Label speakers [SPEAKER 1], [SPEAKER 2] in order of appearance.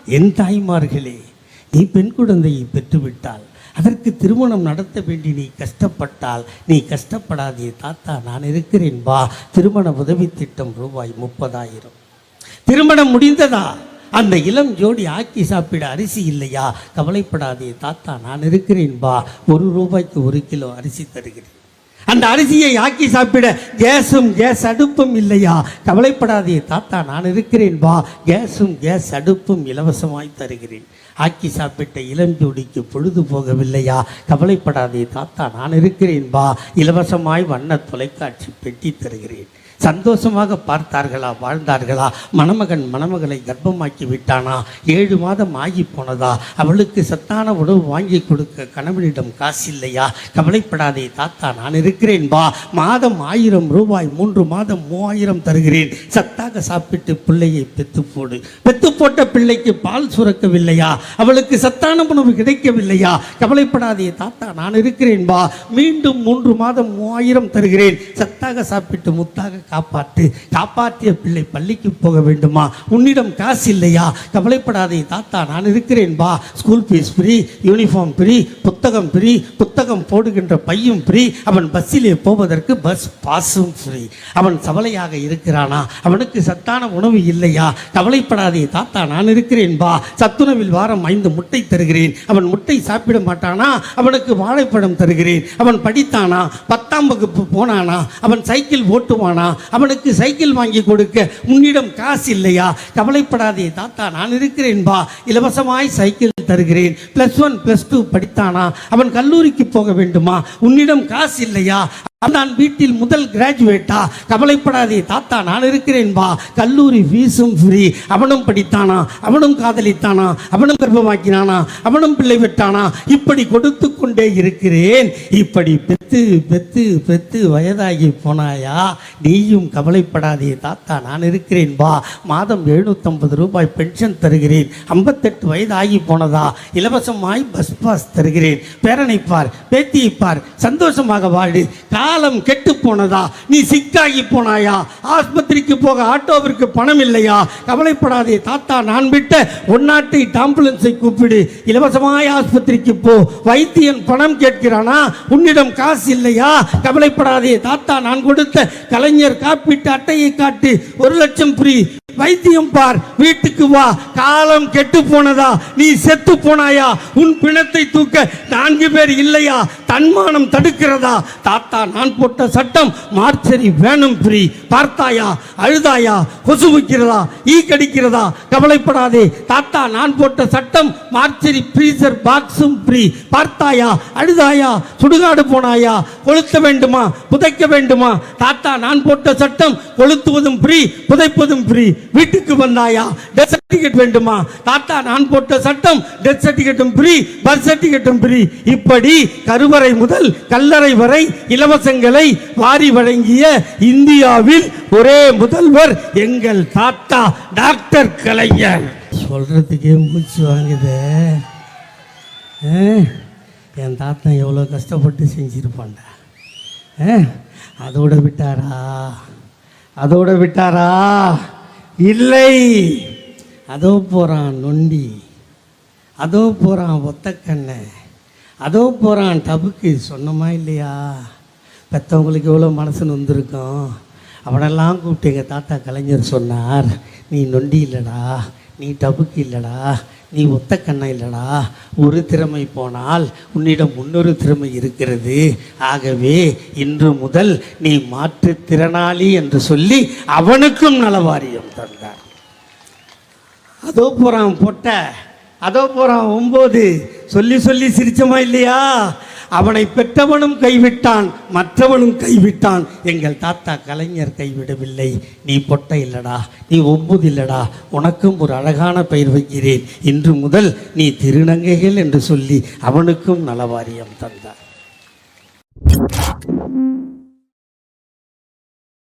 [SPEAKER 1] என் தாய்மார்களே, நீ பெண் குழந்தையை பெற்றுவிட்டால் அதற்கு திருமணம் நடத்த வேண்டி நீ கஷ்டப்பட்டால் நீ கஷ்டப்படாதே தாத்தா, நான் இருக்கிறேன் வா. திருமண உதவி திட்டம் ரூபாய் 30,000. திருமணம் முடிந்ததா? அந்த இளம் ஜோடி ஆக்கி சாப்பிட அரிசி இல்லையா? கவலைப்படாதே தாத்தா, நான் இருக்கிறேன் வா. 1 ரூபாய்க்கு 1 கிலோ அரிசி தருகிறேன். அந்த அரிசியை ஆக்கி சாப்பிட கேஸ் அடுப்பும் இல்லையா? கவலைப்படாதே தாத்தா, நான் இருக்கிறேன் வா. கேஸ் அடுப்பும் இலவசமாய் தருகிறேன். ஆக்கி சாப்பிட்ட இளஞ்சோடிக்கு பொழுது போகவில்லையா? கவலைப்படாதே தாத்தா, நான் இருக்கிறேன் வா. இலவசமாய் வண்ண தொலைக்காட்சி பெட்டி தருகிறேன். சந்தோஷமாக பார்த்தார்களா, வாழ்ந்தார்களா? மணமகளை கர்ப்பமாக்கி விட்டானா? 7 மாதம் ஆகி போனதா? அவளுக்கு சத்தான உணவு வாங்கி கொடுக்க கணவனிடம் காசு இல்லையா? கவலைப்படாதே தாத்தா, நான் இருக்கிறேன் வா. மாதம் 1000 ரூபாய், 3 மாதம் 3000 தருகிறேன். சத்தாக சாப்பிட்டு பிள்ளையை பெத்து போடு. பெத்து போட்ட பிள்ளைக்கு பால் சுரக்கவில்லையா? அவளுக்கு சத்தான உணவு கிடைக்கவில்லையா? கவலைப்படாதே தாத்தா, நான் இருக்கிறேன் வா. மீண்டும் 3 மாதம் 3000 தருகிறேன். சத்தாக சாப்பிட்டு முத்தாக காப்பாற்றிய பிள்ளை பள்ளிக்கு போக வேண்டுமா? உன்னிடம் காசு இல்லையா? கவலைப்படாதே தாத்தா, நான் இருக்கிறேன் வா. School fees free, uniform free, புத்தகம் ஃப்ரீ, புத்தகம் போடுகின்ற பையும் ஃப்ரீ, அவன் பஸ்ஸிலே போவதற்கு பஸ் பாஸும் ஃப்ரீ. அவன் சவலையாக இருக்கிறானா? அவனுக்கு சத்தான உணவு இல்லையா? கவலைப்படாதே தாத்தா, நான் இருக்கிறேன் வா. சத்துணவில் வாரம் 5 முட்டை தருகிறேன். அவன் முட்டை சாப்பிட மாட்டானா? அவனுக்கு வாழைப்பழம் தருகிறேன். அவன் படித்தானா? 10ஆம் வகுப்பு போனானா? அவன் சைக்கிள் ஓட்டுவானா? அவனுக்கு சைக்கிள் வாங்கி கொடுக்க உன்னிடம் காசு இல்லையா? கவலைப்படாதே தாத்தா, நான் இருக்கிறேன் வா. இலவசமாய் சைக்கிள் தருகிறேன். +1 +2 படித்தானா? அவன் கல்லூரிக்கு போக வேண்டுமா? உன்னிடம் காசு இல்லையா? நான் வீட்டில் முதல் கிராஜுவேட்டா? கவலைப்படாதே தாத்தா, நான் இருக்கிறேன் வா. கல்லூரி ஃபீஸும் ஃப்ரீ. அவனும் படித்தானா? அவனும் காதலித்தானா? அவனும் கர்ப்பமாக்கினானா? அவனும் பிள்ளை பெற்றானா? இப்படி கொடுத்து கொண்டே இருக்கிறேன். இப்படி பெத்து பெத்து பெத்து வயதாகி போனாயா? நீயும் கவலைப்படாதே தாத்தா, நான் இருக்கிறேன் வா. மாதம் 750 ரூபாய் பென்ஷன் தருகிறேன். 58 வயது ஆகி போனதா? இலவசமாய் பஸ் பாஸ் தருகிறேன். பேரனை பார், பேத்தியை பார், சந்தோஷமாக வாழு. காலம் கெட்டு போனதா? நீ சிக்காகி போனாயா? ஆஸ்பத்திரிக்கு போக ஆட்டோவிற்கு பணம் இல்லையா? கவலைப்படாதே தாத்தா, நான் விட்ட 108 ஆம்புலன்ஸை கூப்பிடு. இலவசமாய் ஆஸ்பத்திரிக்கு போ. வைத்தியன் பணம் கேட்கிறானா? உன்னிடம் காசு இல்லையா? கவலைப்படாதே தாத்தா, நான் கொடுத்த கலைஞர் காப்பீட்டு அட்டையை காட்டு. 1 லட்சம் ஃப்ரீ. வைத்தியம் பார், வீட்டுக்கு வா. காலம் கெட்டு போனதா? நீ செத்து போனாயா? உன் பிணத்தை தூக்க 4 பேர் இல்லையா? தன்மானம் தடுக்கிறதா? தாத்தா, நான் போட்ட சட்டம் மார்ச்சரி வேணும் ஃப்ரீ. பார்த்தாயா? அழுதாயா? கொசு வைக்கிறதா? ஈ கடிக்கிறதா? கவலைப்படாதே தாத்தா, நான் போட்ட சட்டம் மார்ச்சரி ஃப்ரீசர் பாக்ஸும் ஃப்ரீ. பார்த்தாயா? அழுதாயா? சுடுகாடு போனாயா? கொளுத்த வேண்டுமா? புதைக்க வேண்டுமா? தாத்தா, நான் போட்ட சட்டம் கொளுத்துவதும் ஃப்ரீ, புதைப்பதும் ஃப்ரீ. வீட்டுக்கு வந்தாயா? டெத் சர்டிபிகேட் வேண்டுமா? தாத்தா, நான் போட்ட சட்டம் டெத் சர்டிபிகேட்டும் ஃப்ரீ, பர்த் சர்டிபிகேட்டும் ஃப்ரீ. இப்படி கருவறை முதல் கல்லறை வரை இலவசங்களை வாரி வழங்கிய இந்தியாவில் ஒரே முதல்வர் எங்கள் தாத்தா டாக்டர் கலைஞர். சொல்றதுக்கே மூச்சு வாங்குது. என் தாத்தா எவ்வளோ கஷ்டப்பட்டு செஞ்சிருப்பான்டா. அதோட விட்டாரா? இல்லை. அதோ போகிறான் நொண்டி, அதோ போகிறான் ஒத்தக்கண்ணை, அதோ போகிறான் டபுக்கு. சொன்னமா இல்லையா? பெற்றவங்களுக்கு எவ்வளோ மனசு நொந்திருக்கும். அவனெல்லாம் கூப்பிட்டு எங்கள் தாத்தா கலைஞர் சொன்னார், நீ நொண்டி இல்லைடா, நீ டபுக்கு இல்லைடா, நீ ஒத்தக்கண்ணா இல்லைடா. ஒரு திறமை போனால் உன்னிடம் இன்னொரு திறமை இருக்கிறது. ஆகவே இன்று முதல் நீ மாற்றுத்திறனாளி என்று சொல்லி அவனுக்கும் நலவாரியம் தந்தார். அதோ போகிறான் பொட்ட, அதோ போகிறான் 9. சொல்லி சொல்லி சிரிச்சமா இல்லையா? அவனை பெற்றவனும் கைவிட்டான், மற்றவனும் கைவிட்டான். எங்கள் தாத்தா கலைஞர் கைவிடவில்லை. நீ பொட்டை இல்லடா, நீ 9 இல்லடா, உனக்கும் ஒரு அழகான பெயர் வைக்கிறேன். இன்று முதல் நீ திருநங்கைகள் என்று சொல்லி அவனுக்கும் நலவாரியம் தந்தார்.